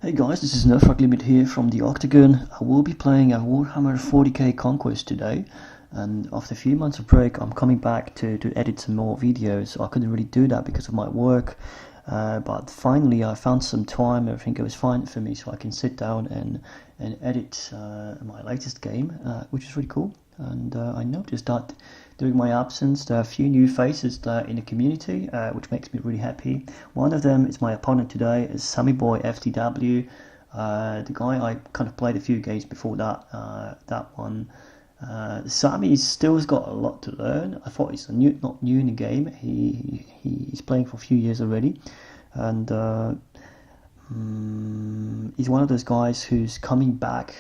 Hey guys, this is Nazdreg here from the Octagon. I will be playing a Warhammer 40k Conquest today, and after a few months of break I'm coming back to edit some more videos. I couldn't really do that because of my work, but finally I found some time. I think it was fine for me, so I can sit down and edit my latest game, which is really cool. And I noticed that during my absence there are a few new faces in the community, which makes me really happy. One of them is my opponent today, is Sammy Boy FTW, the guy I kind of played a few games before that one. Sammy's still got a lot to learn. I thought he's not new in the game. He's playing for a few years already, and he's one of those guys who's coming back.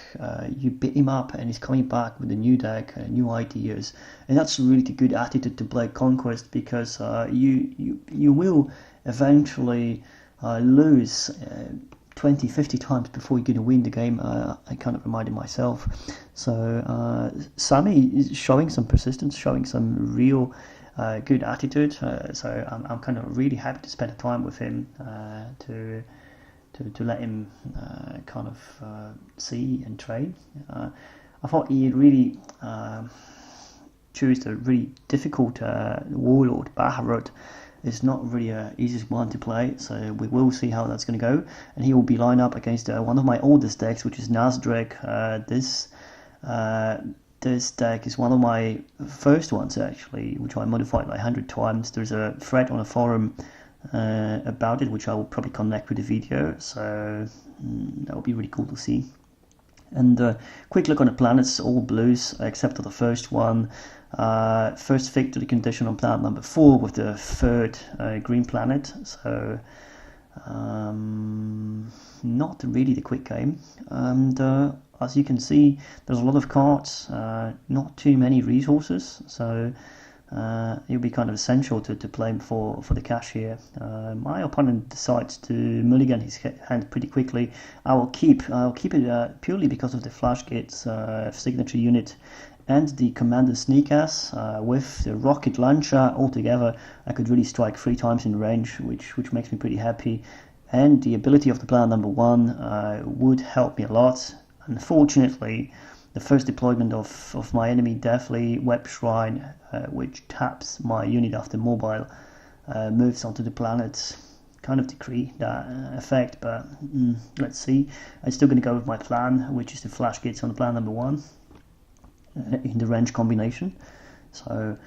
You beat him up, and he's coming back with a new deck, new ideas, and that's really the good attitude to play Conquest, because you will eventually lose 20, 50 times before you're going to win the game. I kind of reminded myself. So Sammy is showing some persistence, showing some real good attitude. So I'm kind of really happy to spend the time with him to let him kind of see and train. I thought he really chose the really difficult warlord. Baharroth is not really an easiest one to play, so we will see how that's going to go. And he will be lined up against one of my oldest decks, which is Nazdreg. This deck is one of my first ones, actually, which I modified like 100 times. There's a thread on a forum about it, which I will probably connect with the video, so that will be really cool to see. And quick look on the planets, all blues except for the first one. First victory condition on planet number 4 with the third green planet, so not really the quick game. And as you can see, there's a lot of cards, not too many resources, so it'll be kind of essential to play him for the cash here. My opponent decides to mulligan his hand pretty quickly. I'll keep it purely because of the flash gates signature unit and the commander sneak ass. With the rocket launcher altogether, I could really strike 3 times in range, which makes me pretty happy. And the ability of the player number 1 would help me a lot. Unfortunately, the first deployment of my enemy Deathly Web Shrine, which taps my unit after mobile, moves onto the planet, kind of decree that effect, but let's see. I'm still going to go with my plan, which is the flash gates on the plan number 1 in the range combination. So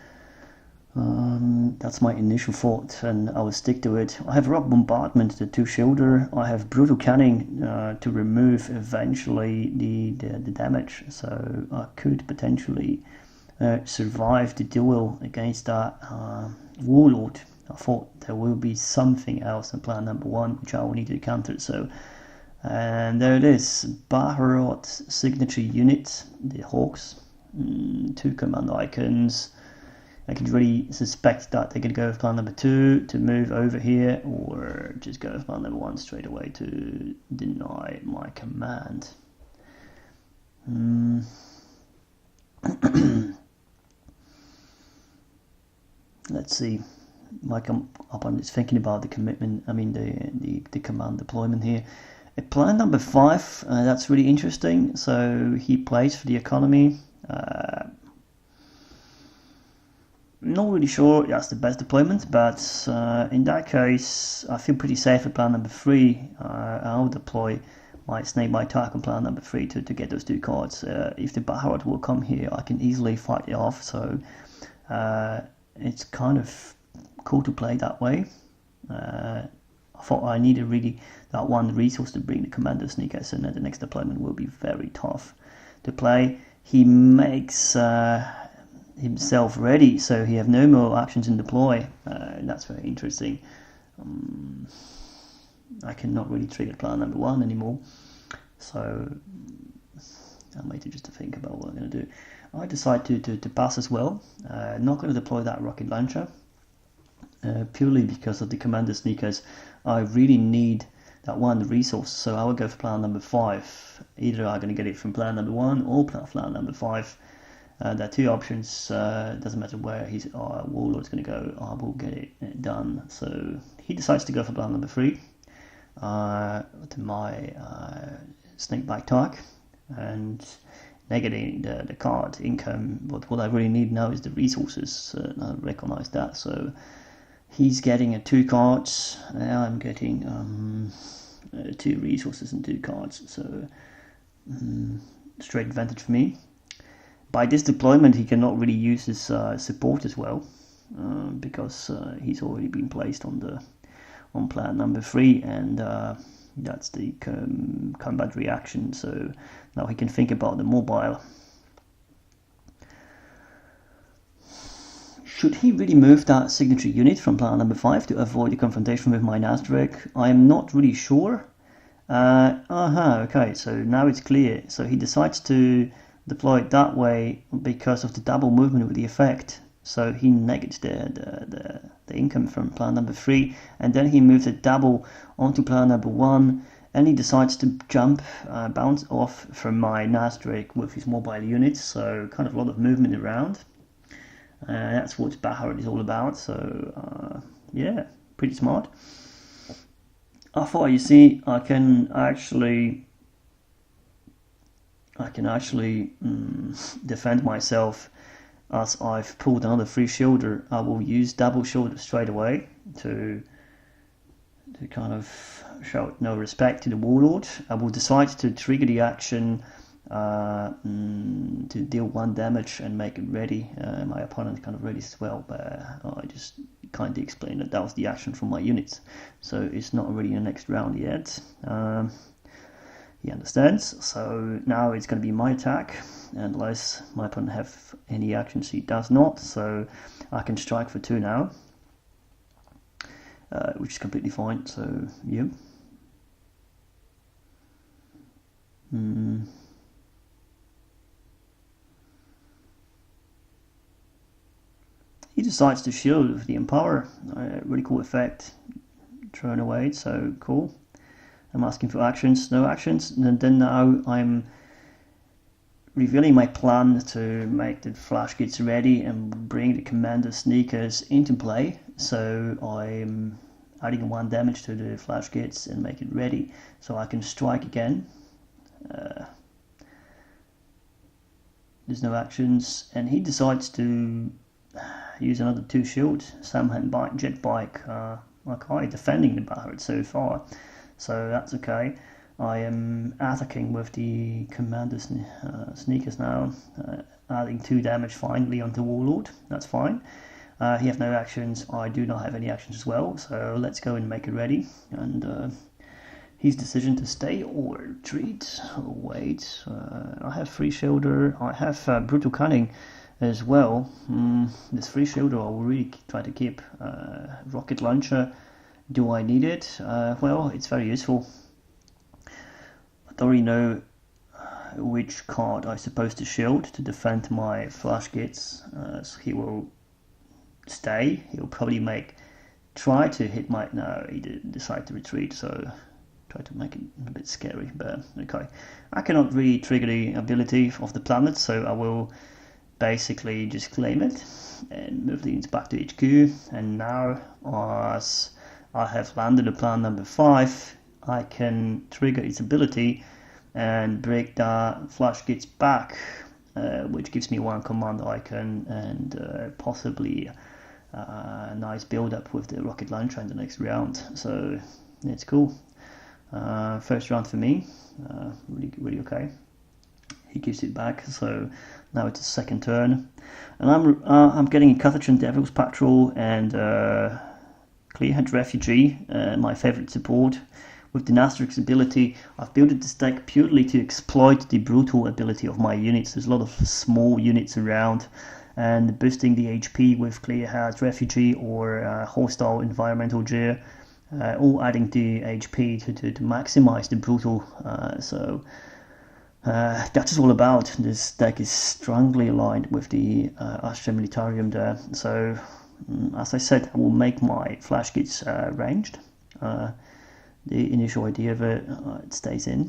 that's my initial thought, and I will stick to it. I have rock bombardment, the 2-shielder. I have brutal canning to remove eventually the damage, so I could potentially survive the duel against that warlord. I thought there will be something else in plan number 1 which I will need to counter. So, and there it is, Baharroth signature unit, the Hawks. 2 command icons. I can really suspect that they're going to go with plan number 2 to move over here, or just go with plan number 1 straight away to deny my command. Let's see. My opponent is thinking about the commitment. I mean the command deployment here. Plan number 5. That's really interesting. So he plays for the economy. Not really sure that's the best deployment, but in that case, I feel pretty safe at plan number 3. I'll deploy my Snake My Attack on plan number 3 to get those 2 cards. If the Baharroth will come here, I can easily fight it off, so it's kind of cool to play that way. I thought I needed really that one resource to bring the Commander Sneakers, and the next deployment will be very tough to play. He makes himself ready, so he have no more actions in deploy. That's very interesting. I cannot really trigger plan number 1 anymore, so I'm waiting just to think about what I'm going to do. I decide to pass as well. Not going to deploy that rocket launcher, purely because of the commander sneakers. I really need that one resource, so I will go for plan number 5. Either I'm going to get it from plan number 1 or plan number 5. There are 2 options. Doesn't matter where his warlord's going to go, I will get it done. So he decides to go for plan number 3. to my snakebite target and negating the card income. But what I really need now is the resources. I recognize that. So he's getting 2 cards. Now I'm getting 2 resources and 2 cards. So straight advantage for me. By this deployment, he cannot really use his support as well, because he's already been placed on plan number 3, and that's the combat reaction. So now he can think about the mobile. Should he really move that signature unit from plan number 5 to avoid the confrontation with my Nazdreg? I am not really sure. Okay, so now it's clear. So he decides to deploy it that way because of the double movement with the effect. So he negates the income from plan number 3, and then he moves it double onto plan number 1, and he decides to jump, bounce off from my Nazdreg with his mobile units. So kind of a lot of movement around. That's what Baharroth is all about. So yeah, pretty smart. I thought, you see, I can actually defend myself, as I've pulled another 3 shoulder. I will use double shoulder straight away to kind of show no respect to the warlord. I will decide to trigger the action to deal 1 damage and make it ready. My opponent kind of ready as well, but I just kind of explained that was the action from my units, so it's not already in the next round yet. He understands. So now it's going to be my attack, unless my opponent have any actions. He does not, so I can strike for 2 now, which is completely fine. So yeah. He decides to shield with the Empower. Really cool effect. Thrown away, so cool. I'm asking for actions, no actions, and then now I'm revealing my plan to make the flash kits ready and bring the commander sneakers into play. So I'm adding 1 damage to the flash kits and make it ready so I can strike again. There's no actions, and he decides to use another 2 shields. Samhan bike, jet bike. Okay, defending the Baharroth so far, so that's okay. I am attacking with the commander sneakers now, adding 2 damage finally on the warlord. That's fine. He has no actions. I do not have any actions as well, so let's go and make it ready. And his decision to stay or retreat. Oh, wait, I have 3 shoulder. I have brutal cunning as well. This 3 shoulder I will really try to keep. Rocket launcher, do I need it? Well, it's very useful. I don't really know which card I'm supposed to shield to defend my flash kits. So he will stay. He'll probably try to hit my... No, he did decide to retreat, so try to make it a bit scary, but okay. I cannot really trigger the ability of the planet, so I will basically just claim it and move the units back to HQ. And now, as I have landed a plan number 5, I can trigger its ability and break the flash kits back, which gives me 1 command icon and possibly a nice build up with the rocket launcher in the next round. So it's cool. First round for me, really okay. He gives it back, so now it's a second turn, and I'm getting a Carthaginian Devil's Patrol and Clearhead Refugee, my favorite support. With the Nazdreg's ability, I've built this deck purely to exploit the brutal ability of my units. There's a lot of small units around, and boosting the HP with Clearhead Refugee or Hostile Environmental Gear, all adding the HP to maximize the brutal. So that's all about. This deck is strongly aligned with the Astra Militarium there. So as I said, I will make my flash kits ranged. The initial idea of it, stays in.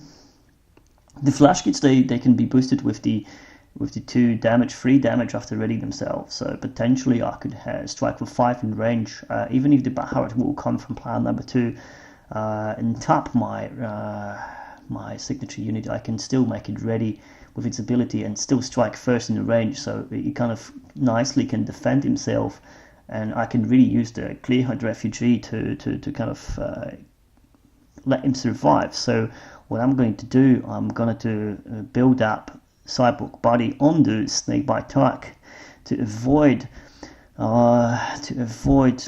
The flash kits, they can be boosted with the 2 damage, 3 damage after readying themselves. So potentially I could strike with 5 in range, even if the Baharroth will come from plan number 2. and tap my signature unit, I can still make it ready with its ability and still strike first in the range, so he kind of nicely can defend himself, and I can really use the Clearhide Refugee to kind of let him survive. So what I'm going to do, I'm going to build up Cyborg Body on the Snakebite Attack to avoid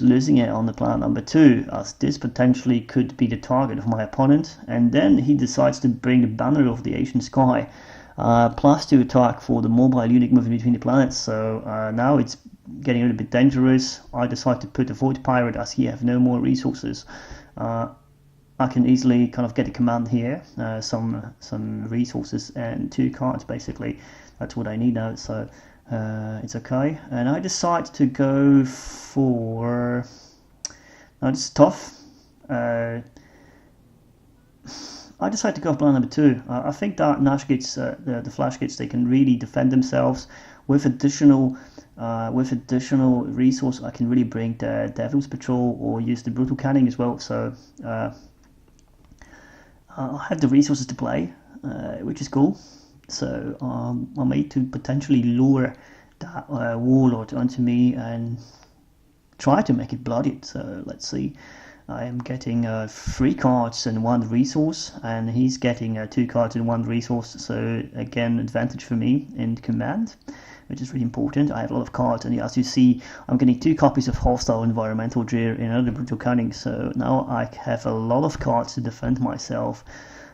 losing it on the planet number 2, as this potentially could be the target of my opponent. And then he decides to bring the Banner of the Ancient Sky, +2 attack for the mobile unit moving between the planets. So now it's getting a little bit dangerous. I decide to put a Void Pirate, as he have no more resources. I can easily kind of get a command here, some resources and 2 cards basically. That's what I need now, so it's okay. And I decide to go for... Now it's tough. I decide to go for plan number 2. I think that Nazdreg's, the Flash Gates, they can really defend themselves with additional resource. I can really bring the Devil's Patrol or use the Brutal Canning as well. So I have the resources to play, which is cool. So I'm able to potentially lure that Warlord onto me and try to make it bloodied. So let's see. I am getting 3 cards and 1 resource, and he's getting 2 cards and 1 resource. So again, advantage for me in command, which is really important. I have a lot of cards, and as you see, I'm getting 2 copies of Hostile Environmental Drear in another Brutal Cunning. So now I have a lot of cards to defend myself.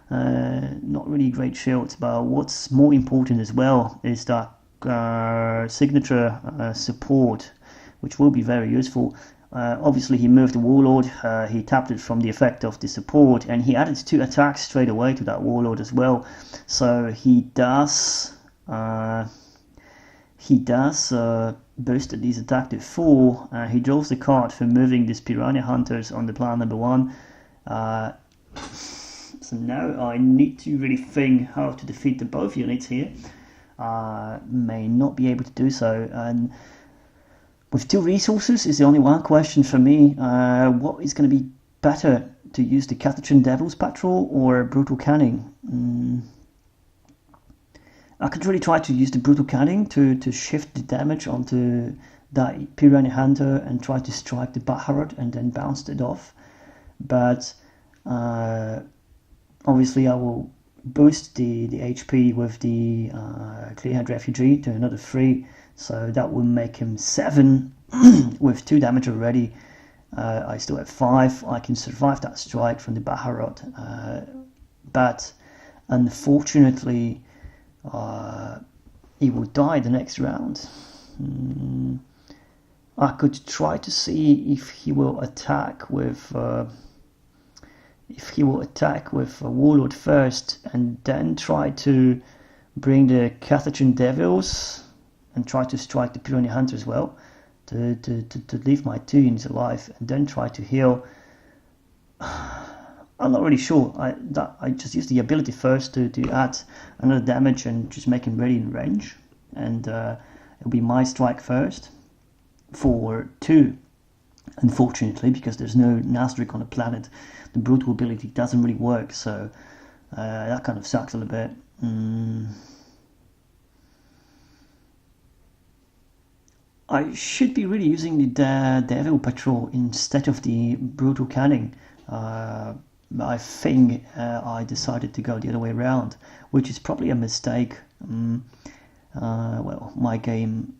Not really great shields, but what's more important as well is that signature support, which will be very useful. Obviously he moved the Warlord, he tapped it from the effect of the support, and he added 2 attacks straight away to that Warlord as well. So he does boost these attack to 4. He draws the card for moving these Piranha Hunters on the plan number 1. So now I need to really think how to defeat the both units here. May not be able to do so, and with 2 resources is the only one question for me. What is going to be better, to use the Catachan Devil's Patrol or Brutal Canning? I could really try to use the Brutal Canning to shift the damage onto that Piranha Hunter and try to strike the Baharroth and then bounce it off. But obviously I will boost the HP with the Clearhide Refugee to another 3. So that will make him 7 with 2 damage already. I still have 5. I can survive that strike from the Baharroth. But unfortunately, he will die the next round. I could try to see if he will attack with a Warlord first, and then try to bring the Catachan Devils and try to strike the Piranha Hunter as well, to leave my 2 units alive, and then try to heal. I'm not really sure. I just use the ability first to add another damage and just make him ready in range, and it'll be my strike first for 2. Unfortunately, because there's no Nazdreg on the planet, the brutal ability doesn't really work, so that kind of sucks a little bit. I should be really using the Devil Patrol instead of the Brutal Canning. I think I decided to go the other way around, which is probably a mistake. Well, my game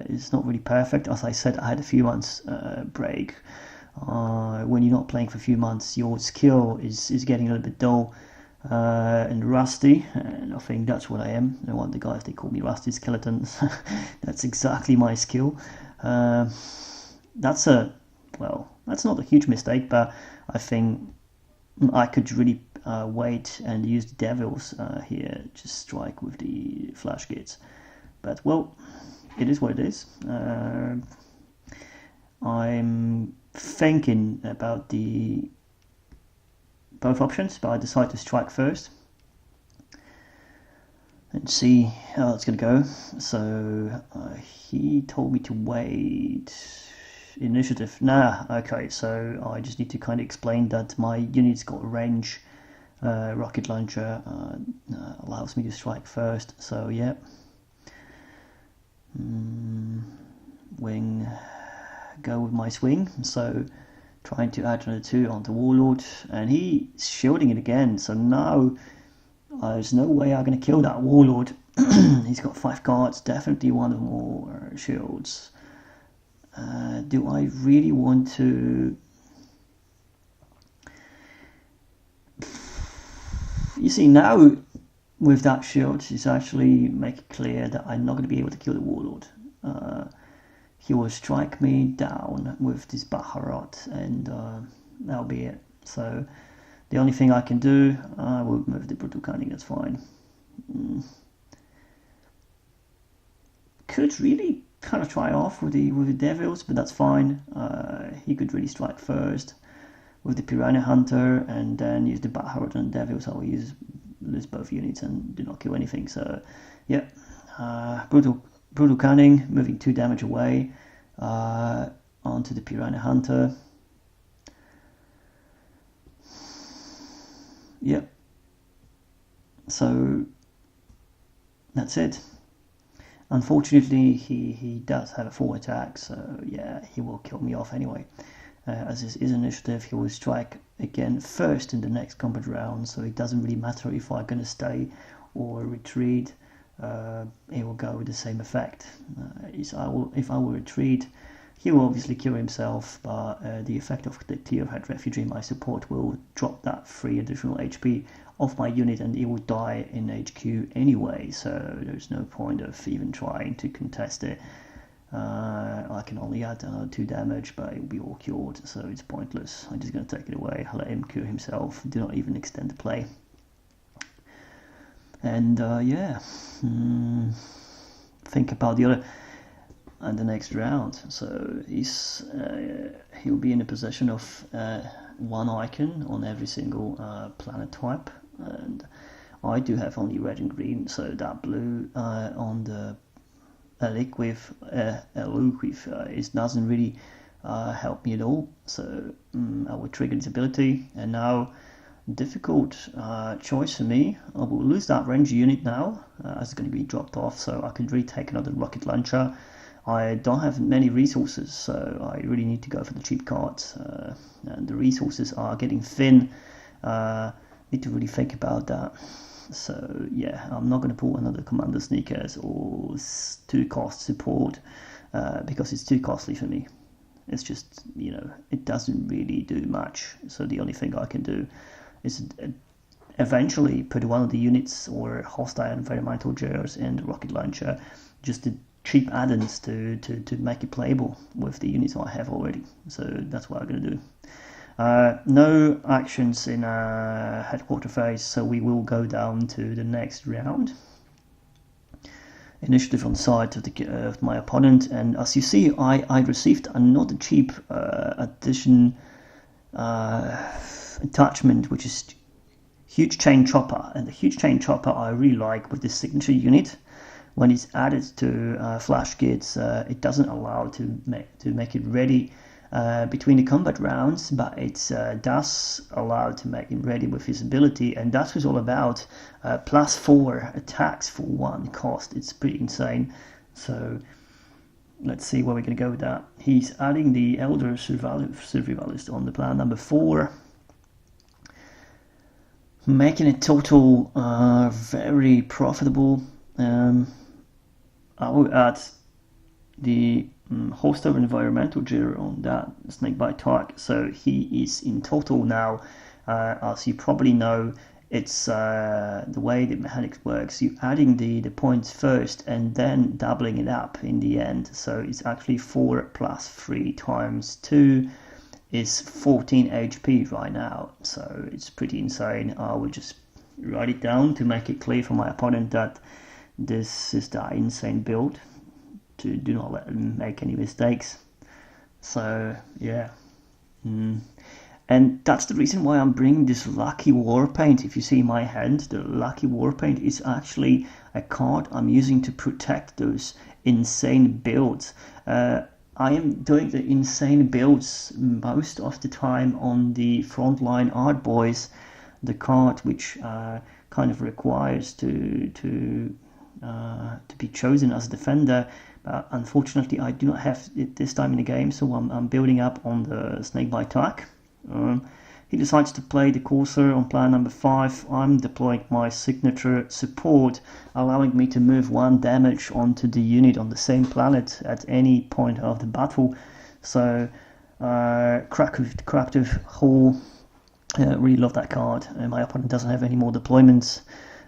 is not really perfect. As I said, I had a few months break. When you're not playing for a few months, your skill is getting a little bit dull and rusty, and I think that's what I am. I want the guys, they call me Rusty Skeletons. That's exactly my skill. That's not a huge mistake, but I think I could really wait and use the Devils here, just strike with the Flash Gates. But well, it is what it is. I'm thinking about both options, but I decide to strike first and see how it's going to go. So he told me to wait. initiative. Nah, okay, so I just need to kind of explain that my unit's got a range. Rocket launcher allows me to strike first, so yeah. Wing, go with my swing, so trying to add another 2 on the Warlord, and he's shielding it again, so now there's no way I'm going to kill that Warlord. He's got 5 cards, definitely one of more shields. Do I really want to... You see, now with that shield, it's actually make it clear that I'm not going to be able to kill the Warlord. He will strike me down with this Baharroth, and that'll be it. So the only thing I can do, I will move the brutal cunning. That's fine. Could really kind of try off with the devils, but that's fine. He could really strike first with the Piranha Hunter, and then use the Baharroth and devils. I will lose both units and do not kill anything. So yeah, brutal cunning, moving 2 damage away onto the Piranha Hunter. Yep. So that's it. Unfortunately, he does have a full attack, so yeah, he will kill me off anyway. As is his initiative, he will strike again first in the next combat round, so it doesn't really matter if I'm going to stay or retreat. He will go with the same effect. If I will retreat, he will obviously kill himself, but the effect of the Tearhead Refugee, my support, will drop that 3 additional HP off my unit, and he will die in HQ anyway, so there's no point of even trying to contest it. I can only add 2 damage, but it will be all cured, so it's pointless. I'm just going to take it away, let him cure himself, do not even extend the play. And yeah, think about the other and the next round. So he'll be in a possession of 1 icon on every single planet type, and I do have only red and green, so that blue on the liquid doesn't really help me at all. So I will trigger this ability, and now difficult choice for me. I will lose that range unit now, as it's going to be dropped off, so I can really take another rocket launcher. I don't have many resources, so I really need to go for the cheap cards, and the resources are getting thin. Need to really think about that. So yeah, I'm not going to pull another Commander Sneakers or 2 cost support, because it's too costly for me. It's just, it doesn't really do much, so the only thing I can do is eventually put one of the units or hostile environmental gears in the rocket launcher, just the cheap add-ins to make it playable with the units I have already. So that's what I'm going to do. No actions in headquarter phase, so we will go down to the next round. Initiative on the side of my opponent, and as you see, I received another cheap addition attachment, which is Huge Chain Chopper, and the Huge Chain Chopper I really like with this signature unit. When it's added to flash kits, it doesn't allow to make it ready between the combat rounds, but it does allow to make him ready with his ability, and that's what it's all about. +4 attacks for 1 cost. It's pretty insane. So let's see where we're going to go with that. He's adding the Elder Survivalist on the plan number 4, making it total very profitable. I will add the hostile environmental gear on that Snakebite Tark, so he is in total now, as you probably know, it's the way the mechanics works, you adding the points first and then doubling it up in the end, so it's actually 4 plus 3 times 2 is 14 HP right now, so it's pretty insane. I will just write it down to make it clear for my opponent that this is that insane build, to do not let them make any mistakes. So yeah, and that's the reason why I'm bringing this Lucky Warpaint. If you see my hand, the Lucky Warpaint is actually a card I'm using to protect those insane builds. I am doing the insane builds most of the time on the frontline art boys, the card which kind of requires to be chosen as a defender. But unfortunately, I do not have it this time in the game, so I'm building up on the snakebite attack. He decides to play the Corsair on plan number 5. I'm deploying my signature support, allowing me to move 1 damage onto the unit on the same planet at any point of the battle. So, Cracked Hole, really love that card. My opponent doesn't have any more deployments.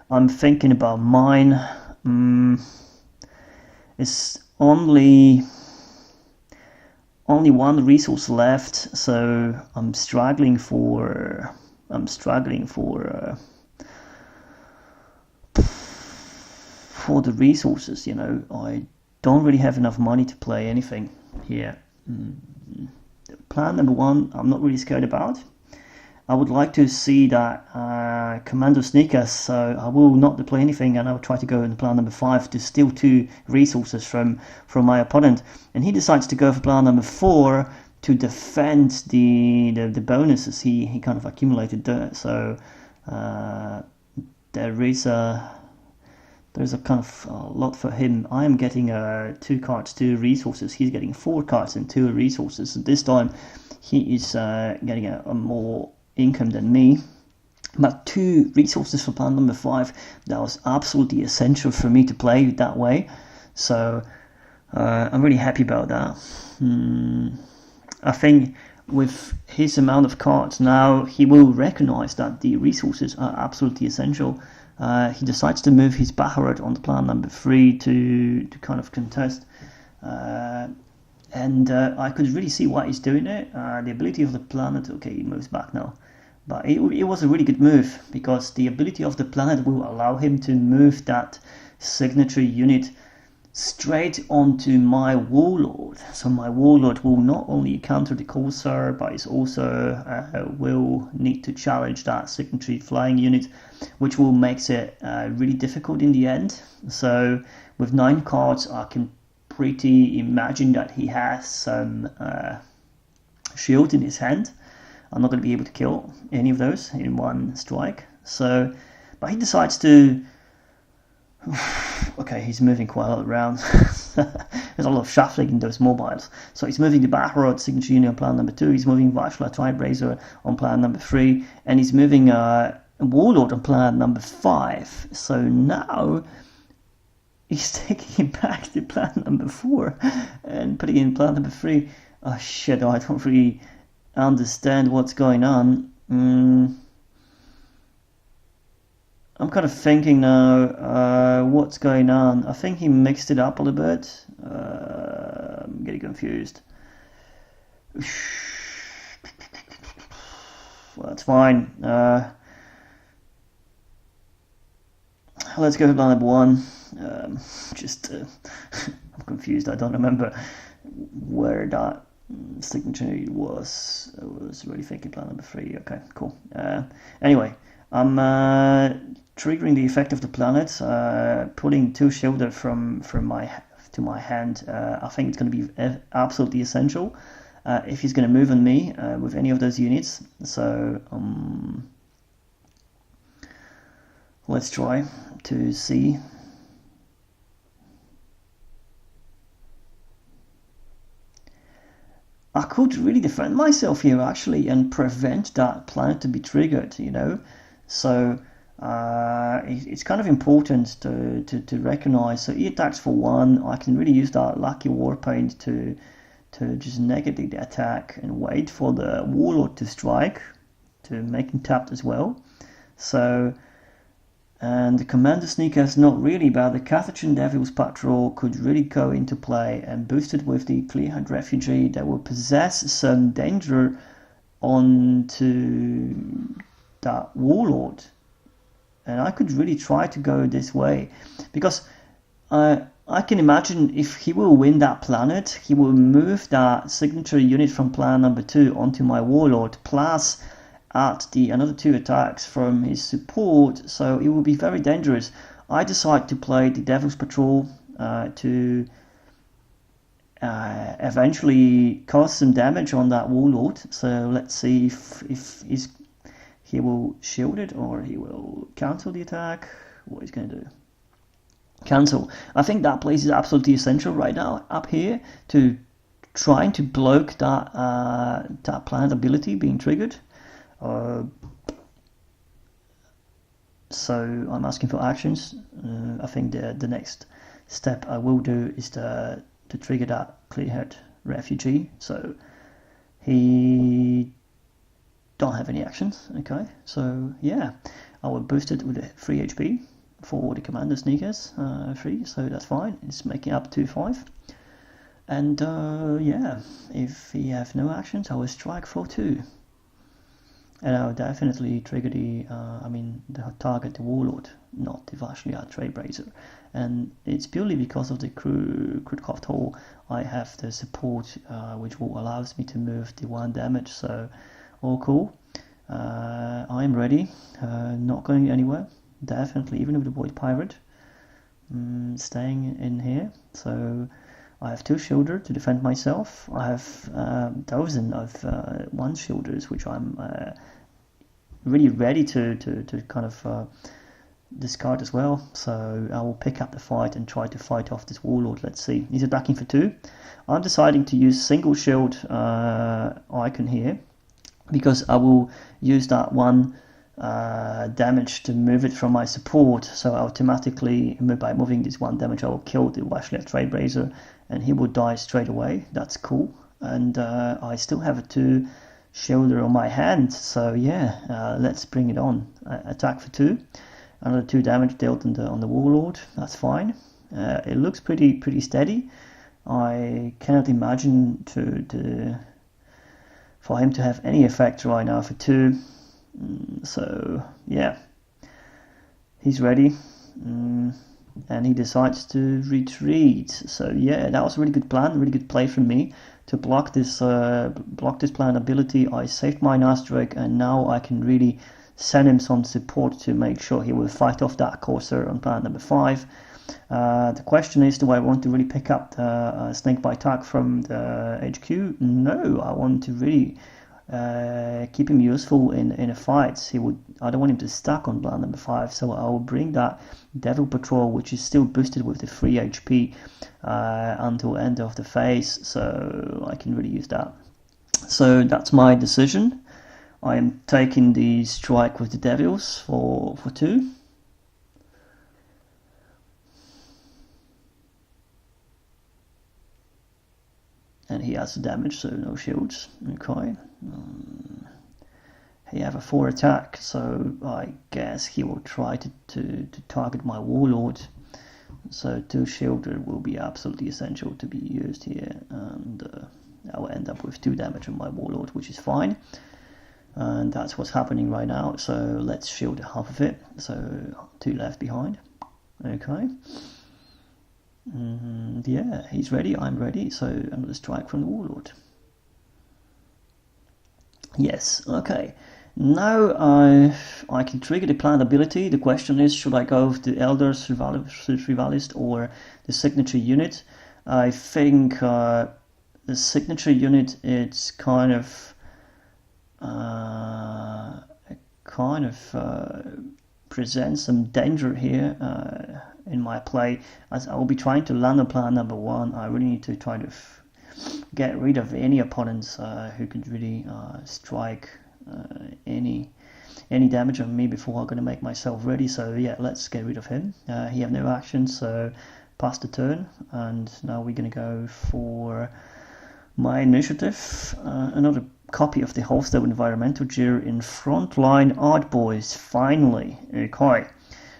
I'm thinking about mine. It's only 1 resource left, so I'm struggling for the resources. You know, I don't really have enough money to play anything here. Plan number 1, I'm not really scared about. I would like to see that Commando Sneakers, so I will not deploy anything, and I will try to go in plan number 5 to steal 2 resources from my opponent. And he decides to go for plan number 4 to defend the bonuses he kind of accumulated there. So there's a kind of lot for him. I am getting 2 cards, 2 resources. He's getting 4 cards and 2 resources. So this time he is getting a more income than me. But 2 resources for plan number 5, that was absolutely essential for me to play that way. So I'm really happy about that. I think with his amount of cards now, he will recognize that the resources are absolutely essential. He decides to move his Baharroth on the plan number 3 to kind of contest. And I could really see why he's doing it. The ability of the planet, okay, he moves back now. But it was a really good move, because the ability of the planet will allow him to move that signature unit straight onto my Warlord. So my Warlord will not only counter the Corsair, but it also will need to challenge that signature flying unit, which will make it really difficult in the end. So with 9 cards, I can pretty imagine that he has some shield in his hand. I'm not going to be able to kill any of those in 1 strike. So, but he decides to. Okay, he's moving quite a lot around. There's a lot of shuffling in those mobiles. So he's moving the Baharroth signature unit on plan number 2. He's moving Vashla Tribrazer on plan number 3, and he's moving Warlord on plan number 5. So now he's taking it back to plan number 4 and putting it in plan number 3. Oh shit! I don't really understand what's going on. I'm kind of thinking now, what's going on? I think he mixed it up a little bit. I'm getting confused. Well, that's fine. Let's go to plan number 1. I'm confused. I don't remember where that signature was. I was really thinking plan number 3. Okay, cool. Anyway, I'm triggering the effect of the planet, putting 2 shielder from my hand. I think it's going to be absolutely essential if he's going to move on me with any of those units. So let's try to see. I could really defend myself here actually and prevent that planet to be triggered, you know. So it's kind of important to recognize. So he attacks for 1. I can really use that lucky warpaint to just negate the attack and wait for the Warlord to strike to make him tapped as well. So, and the Commander Sneaker is not really bad. The Carthaginian Devil's Patrol could really go into play, and boosted with the Clear-Hand Refugee that will possess some danger onto that Warlord. And I could really try to go this way, because I can imagine if he will win that planet, he will move that signature unit from plan number 2 onto my Warlord, plus add the another 2 attacks from his support, so it will be very dangerous. I decide to play the Devil's Patrol to eventually cause some damage on that warlord. So let's see if he will shield it or he will cancel the attack. What he's going to do? Cancel. I think that place is absolutely essential right now up here to trying to block that that planet ability being triggered. So I'm asking for actions. I think the next step I will do is to trigger that clear-head refugee. So he don't have any actions. Okay, so yeah, I will boost it with 3 HP for the commander sneakers 3, so that's fine. It's making up 2-5. And yeah, if he have no actions, I will strike for 2. And I'll definitely trigger the target the warlord, not the Vashliat Trailblazer. And it's purely because of the Krutkoft Hall I have the support, which will allows me to move the 1 damage. So all cool. I'm ready. Not going anywhere. Definitely, even with the Void Pirate, staying in here. So I have 2 shielder to defend myself. I have dozen of 1 shielders, which I'm really ready to kind of discard as well. So I will pick up the fight and try to fight off this warlord. Let's see. He's attacking for 2. I'm deciding to use single shield icon here because I will use that 1 damage to move it from my support. So automatically, by moving this 1 damage, I will kill the Vashliat Trailblazer and he will die straight away. That's cool. And I still have a 2 shielder on my hand. So yeah, let's bring it on. Attack for 2. Another 2 damage dealt on the warlord. That's fine. It looks pretty steady. I cannot imagine for him to have any effect right now for 2. So yeah, he's ready, and he decides to retreat. So yeah, that was a really good plan, really good play from me to block this plan ability. I saved my Nazdreg, and now I can really send him some support to make sure he will fight off that Corsair on plan number 5. The question is, do I want to really pick up the snakebite attack from the HQ? No, I want to really keep him useful in a fight. I don't want him to stuck on plan number 5, so I will bring that Devil Patrol, which is still boosted with the 3 HP until end of the phase, so I can really use that. So that's my decision. I am taking the strike with the Devils for 2. And he has the damage, so no shields. Okay. He have a 4 attack, so I guess he will try to target my warlord. So 2 shielder will be absolutely essential to be used here, and I will end up with 2 damage on my warlord, which is fine. And that's what's happening right now. So let's shield half of it. So 2 left behind. Okay. Yeah, he's ready, I'm ready, so another strike from the warlord. Yes, okay. Now I can trigger the planned ability. The question is, should I go with the Elder Survivalist or the signature unit? I think the signature unit, it's kind of presents some danger here in my play, as I will be trying to land on plan number 1. I really need to try to get rid of any opponents who could really strike any damage on me before I'm going to make myself ready. So yeah, let's get rid of him. He have no action, so pass the turn, and now we're going to go for my initiative. Another copy of the Holstow Environmental Gear in Frontline Art Boys, finally. Okay,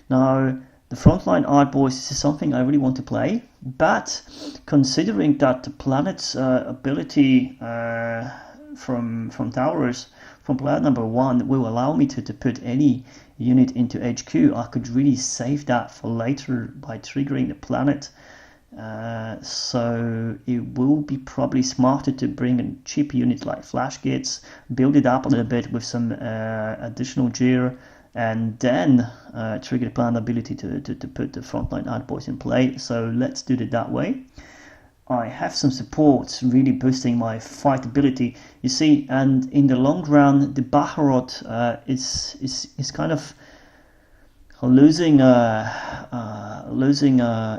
now the Frontline Art Boys is something I really want to play, but considering that the planet's ability from Towers, from planet number 1, will allow me to put any unit into HQ, I could really save that for later by triggering the planet. So it will be probably smarter to bring a cheap unit like Flash Kits, build it up a little bit with some additional gear, and then trigger the planned ability to put the Frontline Art Boys in play. So let's do it that way. I have some support really boosting my fight ability. You see, and in the long run, the Baharroth is kind of losing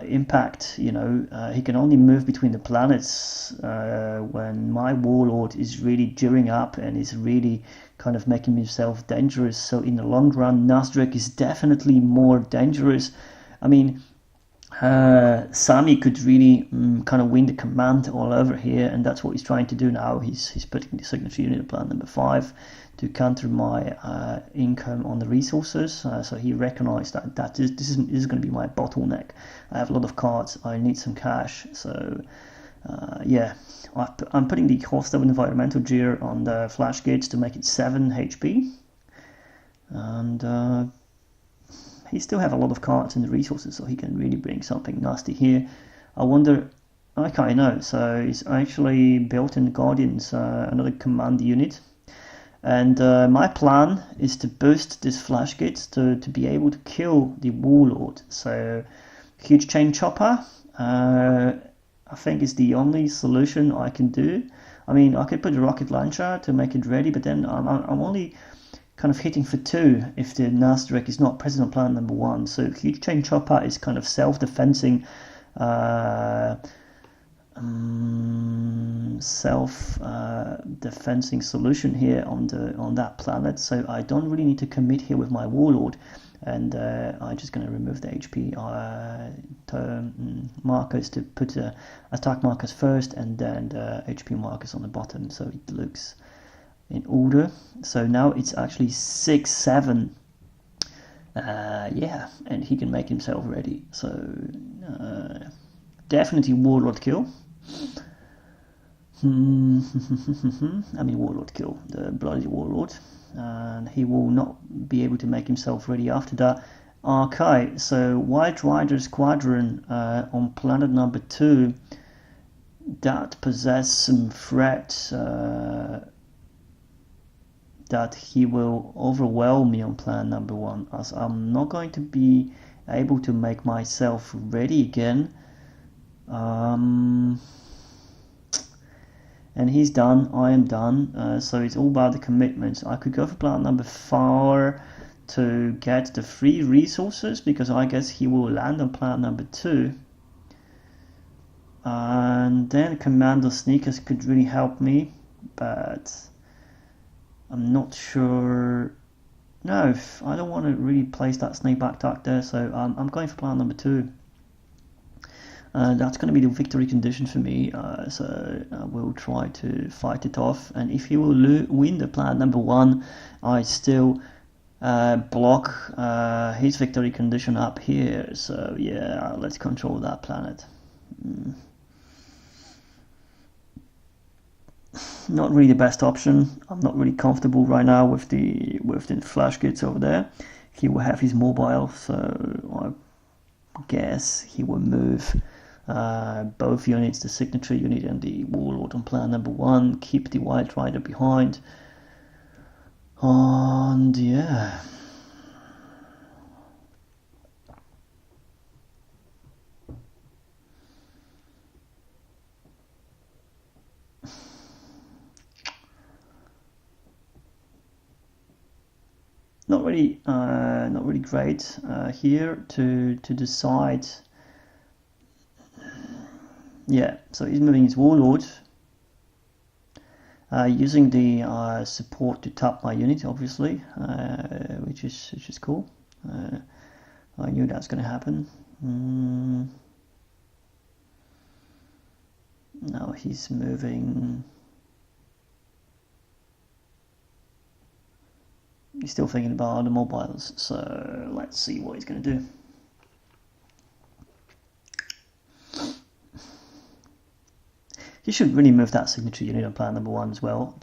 impact. You know, he can only move between the planets when my warlord is really gearing up and is really kind of making himself dangerous. So in the long run, Nazdreg is definitely more dangerous. I mean, Sami could really kind of win the command all over here, and that's what he's trying to do now. He's putting the signature unit in plan number 5 to counter my income on the resources. So he recognized that this is going to be my bottleneck. I have a lot of cards. I need some cash. So yeah, I'm putting the hostile environmental gear on the flash gates to make it 7 HP, and he still have a lot of cards in the resources, so he can really bring something nasty here. I wonder, okay, no, so he's actually built in Guardians, another command unit. And my plan is to boost this flash gate to be able to kill the warlord. So huge chain chopper, I think is the only solution I can do. I mean, I could put a rocket launcher to make it ready, but then I'm only kind of hitting for 2 if the Nazdreg is not present on plan number 1. So huge chain chopper is kind of self-defensing, self-defensing solution here on that planet. So I don't really need to commit here with my warlord, and I'm just going to remove the HP markers to put attack markers first, and then the HP markers on the bottom, so it looks in order. So now it's actually 6-7. Yeah, and he can make himself ready. So definitely warlord kill. I mean warlord kill, the bloody warlord, and he will not be able to make himself ready after that. Okay, so White Rider Squadron on planet number 2 that possess some threats. That he will overwhelm me on plan number 1, as I'm not going to be able to make myself ready again. And he's done, I am done, so it's all about the commitments. I could go for plan number 4 to get the free resources, because I guess he will land on plan number 2. And then Commander Sneakers could really help me, but I'm not sure. No, I don't want to really place that snake backtack there, so I'm going for plan number 2. That's going to be the victory condition for me, so I will try to fight it off. And if he will win the plan number 1, I still block his victory condition up here. So yeah, let's control that planet. Not really the best option. I'm not really comfortable right now with the flash gates over there. He will have his mobile, so I guess he will move both units, the signature unit and the warlord on plan number 1, keep the White Rider behind, and yeah. Not really great here to decide. Yeah, so he's moving his warlord, using the support to tap my unit, obviously, which is cool. I knew that's going to happen. Now he's moving. He's still thinking about the mobiles, so let's see what he's going to do. He should really move that signature unit on plan number 1 as well.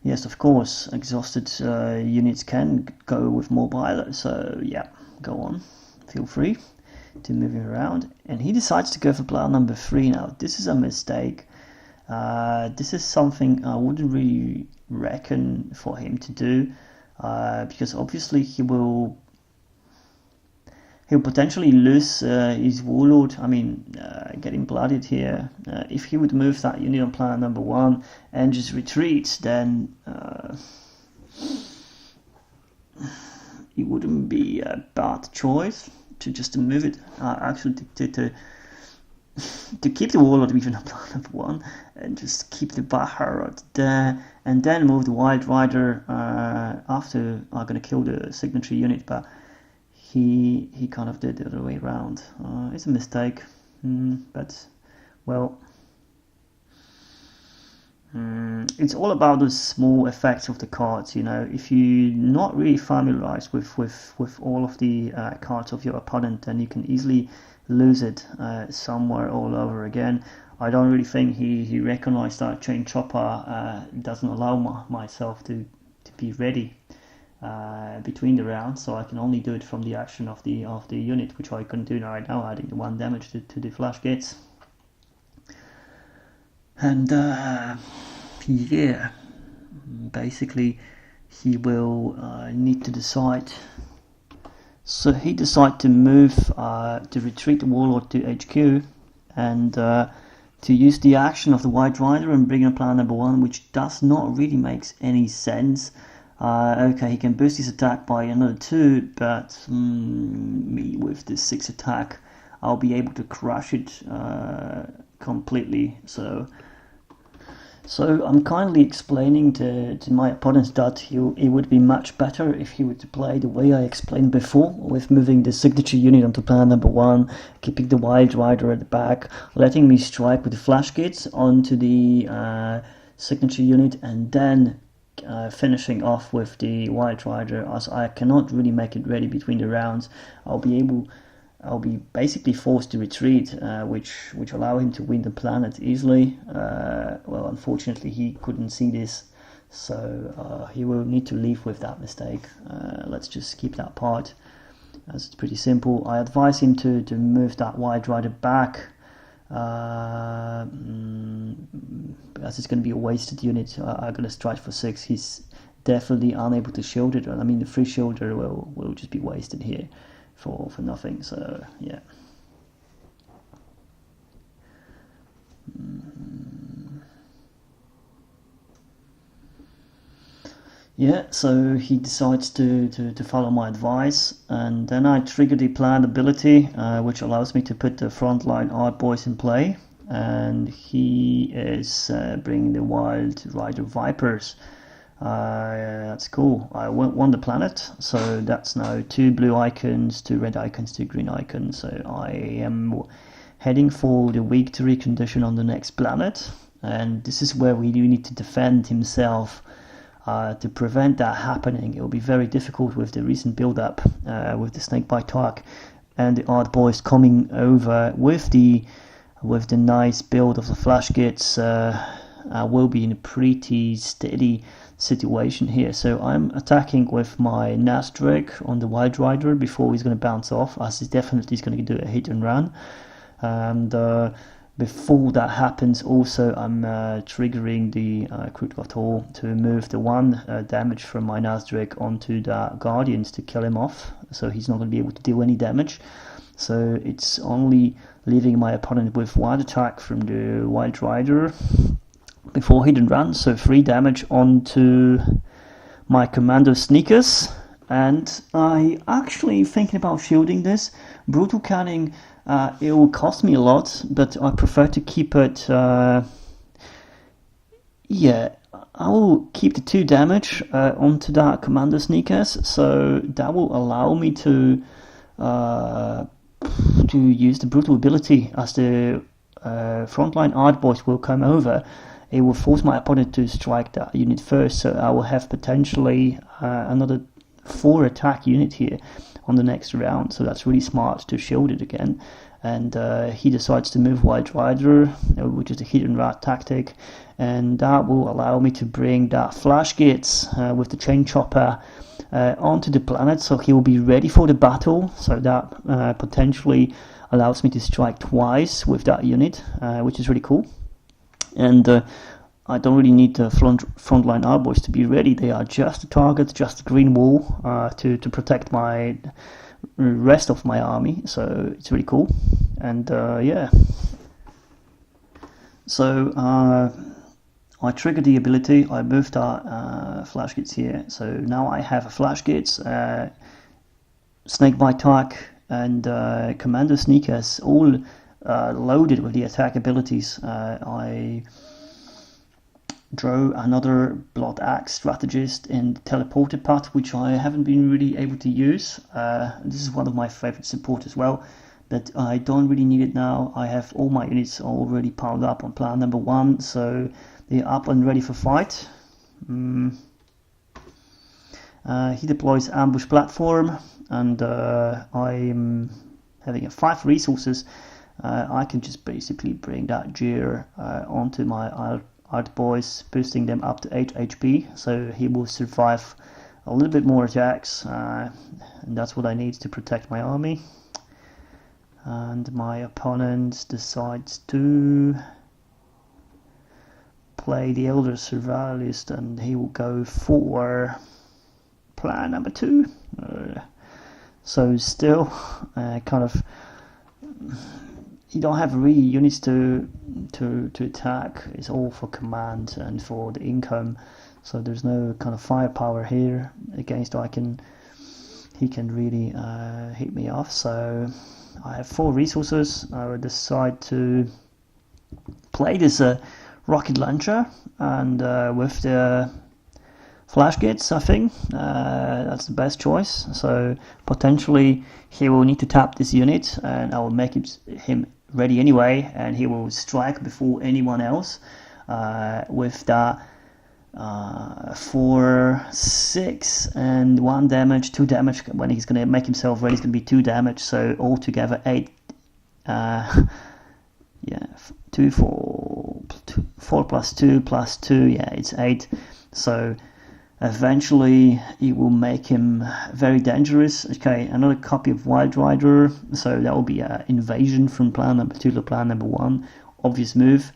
Yes, of course, exhausted units can go with mobile, so yeah, go on, feel free to move him around. And he decides to go for plan number 3 now. This is a mistake. This is something I wouldn't really reckon for him to do, because obviously he will he'll potentially lose his warlord. I mean, getting blooded here. If he would move that unit on planet number 1 and just retreat, then it wouldn't be a bad choice to just move it. Actually, to keep the warlord even on planet number 1 and just keep the Baharroth there, and then move the Wild Rider after I'm gonna kill the signatory unit. But he kind of did the other way around. It's a mistake, but well, it's all about the small effects of the cards. You know, if you're not really familiarized with all of the cards of your opponent, then you can easily lose it somewhere all over again. I don't really think he recognized that chain chopper doesn't allow myself to be ready between the rounds, so I can only do it from the action of the unit, which I can do right now, adding the 1 damage to the flash gates. And yeah, basically he will need to decide. So he decided to move to retreat the warlord to HQ and to use the action of the White Rider and bring in planet number 1, which does not really make any sense. Okay, he can boost his attack by another 2, but me with this 6 attack, I'll be able to crush it completely. So I'm kindly explaining to my opponent that it would be much better if he were to play the way I explained before, with moving the signature unit onto planet number 1, keeping the Wild Rider at the back, letting me strike with the flash gates onto the signature unit, and then finishing off with the Wild Rider. As I cannot really make it ready between the rounds, I'll be basically forced to retreat, which allow him to win the planet easily. Well, unfortunately, he couldn't see this, so he will need to leave with that mistake. Let's just keep that part, as it's pretty simple. I advise him to move that Wild Rider back, as it's going to be a wasted unit. I'm going to strike for 6. He's definitely unable to shield it. I mean, the free shielder will just be wasted here for nothing. So yeah. Yeah, so he decides to follow my advice, and then I trigger the planned ability, which allows me to put the frontline art boys in play, and he is bringing the Wild Rider Vipers. That's cool. I won the planet, so that's now 2 blue icons, 2 red icons, 2 green icons. So I am heading for the victory condition on the next planet, and this is where we do need to defend himself. To prevent that happening, it will be very difficult with the recent build-up with the Snakebite Tark and the Art Boys coming over with the nice build of the Flash Gates. Will be in a pretty steady situation here. So I'm attacking with my Nazdreg on the Wild Rider before he's going to bounce off, as he definitely is going to do a hit and run. And before that happens, also I'm triggering the critical tool to move the 1 damage from my Nazdreg onto the Guardians to kill him off, so he's not going to be able to do any damage. So it's only leaving my opponent with 1 attack from the Wild Rider before hit and run, so 3 damage onto my Commando Sneakers. And I actually thinking about shielding this. Brutal Canning, it will cost me a lot, but I prefer to keep it. Yeah, I will keep the 2 damage onto that Commando Sneakers, so that will allow me to use the brutal ability as the frontline art boys will come over. It will force my opponent to strike that unit first, so I will have potentially another 4 attack unit here on the next round. So that's really smart to shield it again. And he decides to move Wild Rider, which is a hit and run tactic, and that will allow me to bring that Flash Gates with the Chain Chopper onto the planet, so he will be ready for the battle. So that potentially allows me to strike twice with that unit, which is really cool. And I don't really need the frontline Arboys to be ready. They are just a target, just a green wall to protect my rest of my army, so it's really cool. And yeah, so I triggered the ability, I moved our flash gates here, so now I have a flash gates, snakebite attack, and commando sneakers all loaded with the attack abilities. I drew another blood axe strategist in teleported path, which I haven't been really able to use. This is one of my favorite support as well, but I don't really need it now. I have all my units already piled up on plan number 1, so they're up and ready for fight. He deploys ambush platform, and I'm having 5 resources. I can just basically bring that gear onto my art boys, boosting them up to 8 HP, so he will survive a little bit more attacks, and that's what I need to protect my army. And my opponent decides to play the Elder Survivalist, and he will go for plan number 2. So still kind of, you don't have really units to attack. It's all for command and for the income, so there's no kind of firepower here against he can really hit me off. So I have 4 resources. I will decide to play this rocket launcher, and with the flash gates, I think that's the best choice. So potentially he will need to tap this unit, and I will make him ready anyway, and he will strike before anyone else with that 4, 6 and 1 damage, 2 damage. When he's going to make himself ready, it's going to be 2 damage, so altogether 8. Yeah, 4 plus 2 plus 2, yeah, it's 8. So eventually it will make him very dangerous. Okay, another copy of Wild Rider, so that will be an invasion from plan number 2 to plan number 1. Obvious move.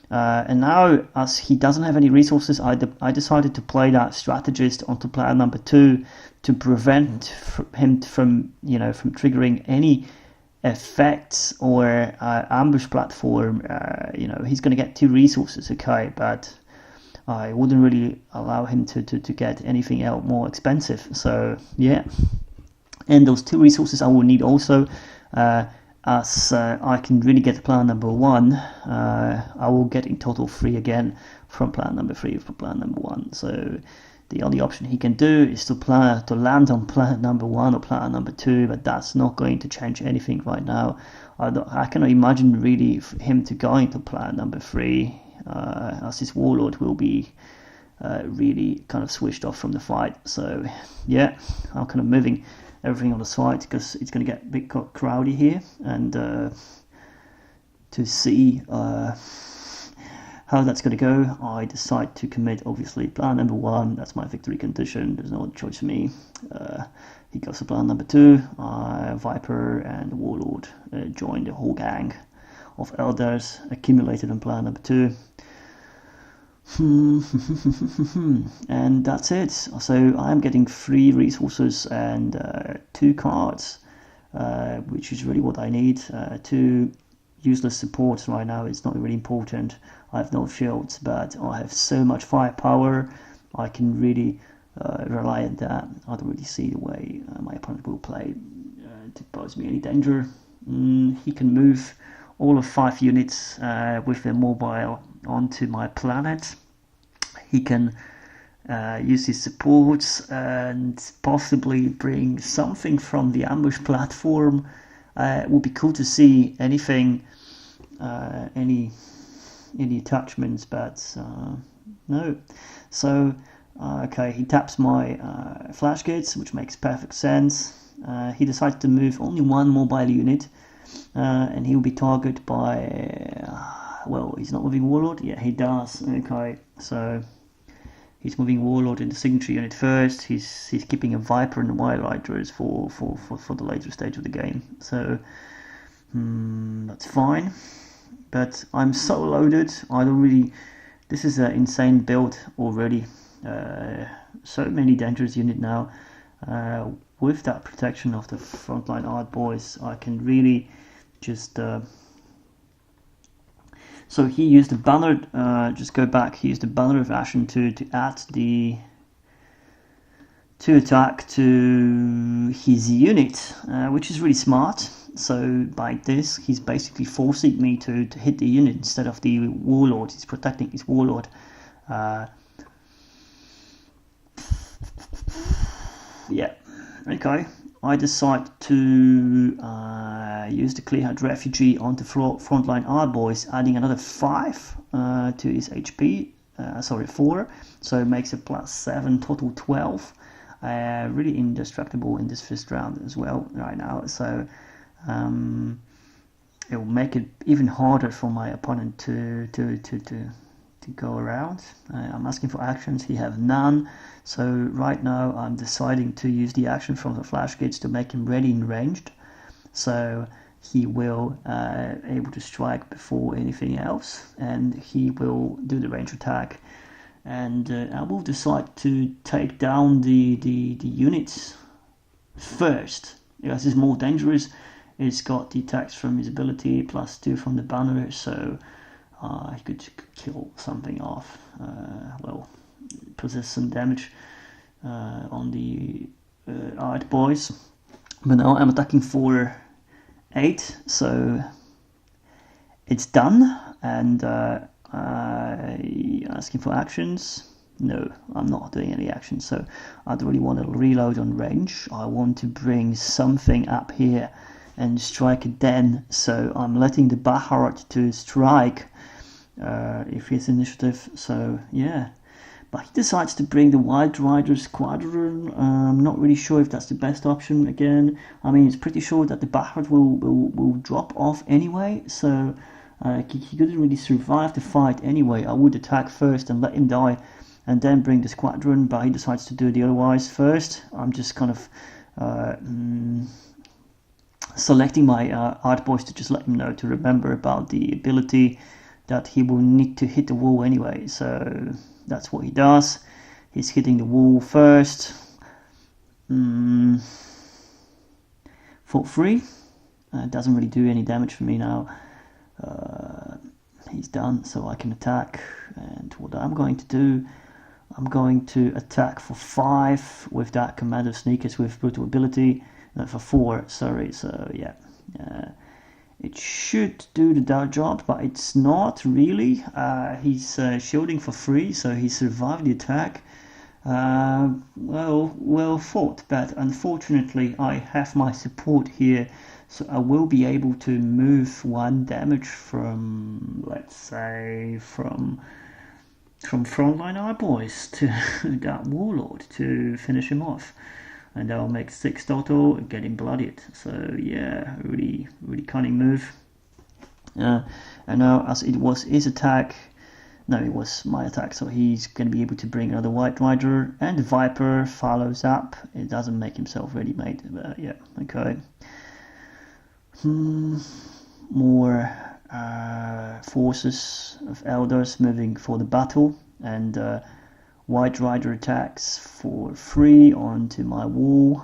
And now, as he doesn't have any resources, I decided to play that strategist onto plan number 2 to prevent him from triggering any effects or ambush platform. He's going to get 2 resources, okay, but I wouldn't really allow him to get anything else more expensive. So yeah, and those 2 resources I will need also, as I can really get plan number 1. I will get in total 3 again from plan number 3 for plan number 1. So the only option he can do is to land on plan number 1 or plan number 2, but that's not going to change anything right now. I cannot imagine really him to go into plan number 3, as his warlord will be really kind of switched off from the fight. So yeah, I'm kind of moving everything on the side because it's going to get a bit crowdy here, and to see how that's going to go, I decide to commit obviously plan number 1. That's my victory condition. There's no other choice for me. He goes to plan number 2. Viper and Warlord join the whole gang of elders accumulated on plan number 2. And that's it. So I'm getting 3 resources and 2 cards, which is really what I need. 2 useless supports right now. It's not really important. I have no shields, but I have so much firepower. I can really rely on that. I don't really see the way my opponent will play to pose me any danger. He can move all of 5 units with their mobile onto my planet. He can use his supports and possibly bring something from the ambush platform. It would be cool to see anything, any attachments, but no. So okay, he taps my flash gates, which makes perfect sense. He decides to move only 1 mobile unit, and he will be targeted by well, he's not moving Warlord. Yeah, he does. Okay, so he's moving Warlord in the signature unit first. He's keeping a Viper and a Wild Riders for the later stage of the game. So that's fine. But I'm so loaded. I don't really. This is an insane build already. So many dangerous unit now. with that protection of the frontline art boys, I can really just so he used the banner, just go back, he used the banner of Ashen to add the to attack to his unit, which is really smart. So by this, he's basically forcing me to hit the unit instead of the warlord. He's protecting his warlord. Yeah, okay. I decide to use the Clear-Head Refugee onto frontline art boys, adding another 5 to his HP. Sorry, 4. So it makes it +7, total 12. Really indestructible in this first round as well right now. So it will make it even harder for my opponent to go around. I'm asking for actions, he have none, so right now I'm deciding to use the action from the flash gates to make him ready and ranged, so he will able to strike before anything else, and he will do the range attack, and I will decide to take down the units first, because it's more dangerous. It's got the attacks from his ability, +2 from the banner, so he could kill something off, well, possess some damage on the art boys. But now I'm attacking for 8, so it's done, and asking for actions. No, I'm not doing any actions, so I don't really want to reload on range. I want to bring something up here and strike it then, so I'm letting the Baharroth to strike if his initiative, so yeah. But he decides to bring the White Rider Squadron. I'm not really sure if that's the best option again. I mean, it's pretty sure that the Baharroth will drop off anyway, so he couldn't really survive the fight anyway. I would attack first and let him die, and then bring the squadron, but he decides to do the otherwise first. I'm just kind of selecting my art boys to just let him know to remember about the ability that he will need to hit the wall anyway, so that's what he does. He's hitting the wall first for free. Doesn't really do any damage for me now. He's done, so I can attack, and what I'm going to do, I'm going to attack for 5 with that Commander Sneakers with brutal ability. For 4, sorry, so yeah. It should do the job, but it's not really. He's shielding for free, so he survived the attack. Well fought, but unfortunately I have my support here, so I will be able to move 1 damage from, let's say, from frontline art boys to that warlord to finish him off. And that'll make 6 total, getting bloodied. So yeah, really cunning move. And now, as it was his attack, no, it was my attack, so he's going to be able to bring another White Rider, and the Viper follows up. It doesn't make himself ready-made, but yeah, okay. More forces of Elders moving for the battle, and White Rider attacks for free onto my wall,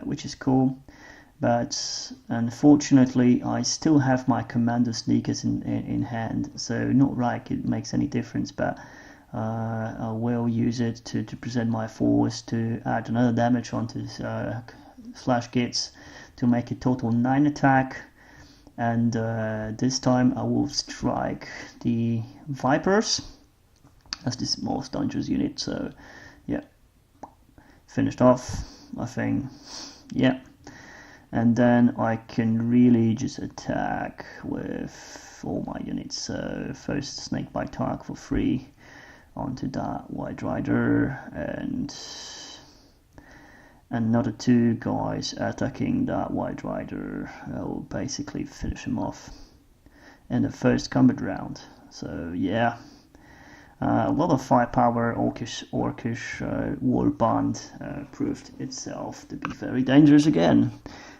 which is cool. But unfortunately, I still have my Commander Sneakers in hand, so not like it makes any difference, but I will use it to present my force to add another damage onto Flash Gates to make a total 9 attack. And this time I will strike the Vipers. That's the most dangerous unit, so yeah, finished off, I think, yeah. And then I can really just attack with all my units. So first Snakebite Tark for free onto that White Rider, and another 2 guys attacking that White Rider. I will basically finish him off in the first combat round, so yeah. A lot of firepower. Orcish Warband proved itself to be very dangerous again,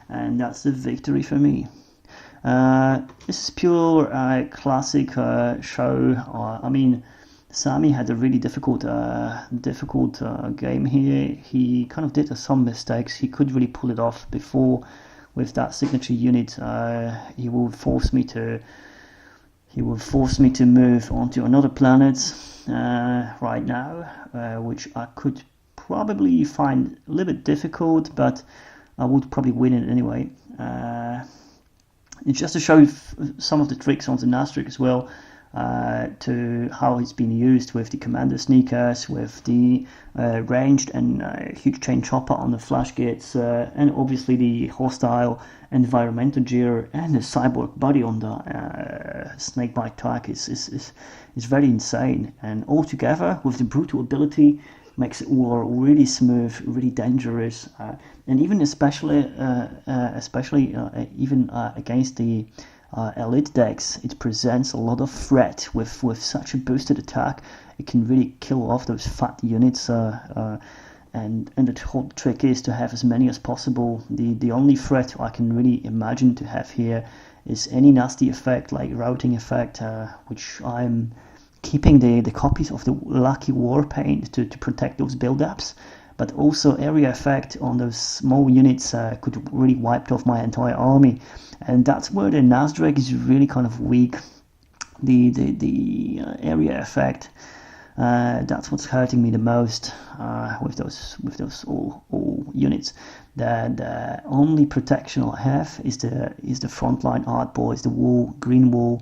and that's the victory for me. This is pure classic show. I mean, Sami had a really difficult game here. He kind of did some mistakes. He could really pull it off before with that signature unit. He would force me to move onto another planet right now, which I could probably find a little bit difficult, but I would probably win it anyway. It's just to show some of the tricks on the Nazdreg as well, to how it's been used with the commander sneakers, with the ranged and huge chain chopper on the flash gates, and obviously the hostile environmental gear and the cyborg body on the snakebite tag is very insane. And all together with the brutal ability makes it all really smooth, really dangerous, and even especially even against the elite decks, it presents a lot of threat with such a boosted attack. It can really kill off those fat units, and the whole trick is to have as many as possible. The only threat I can really imagine to have here is any nasty effect like routing effect, which I'm keeping the copies of the Lucky Warpaint to protect those build-ups, but also area effect on those small units could really wipe off my entire army, and that's where the Nazdreg is really kind of weak. The area effect, that's what's hurting me the most with those all units. The only protection I have is the frontline art boys, the wall, green wall.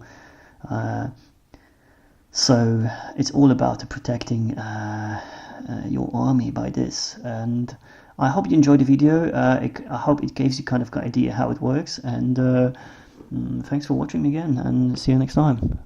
So it's all about protecting your army by this, and I hope you enjoyed the video. I hope it gives you kind of an idea how it works, and thanks for watching again, and see you next time.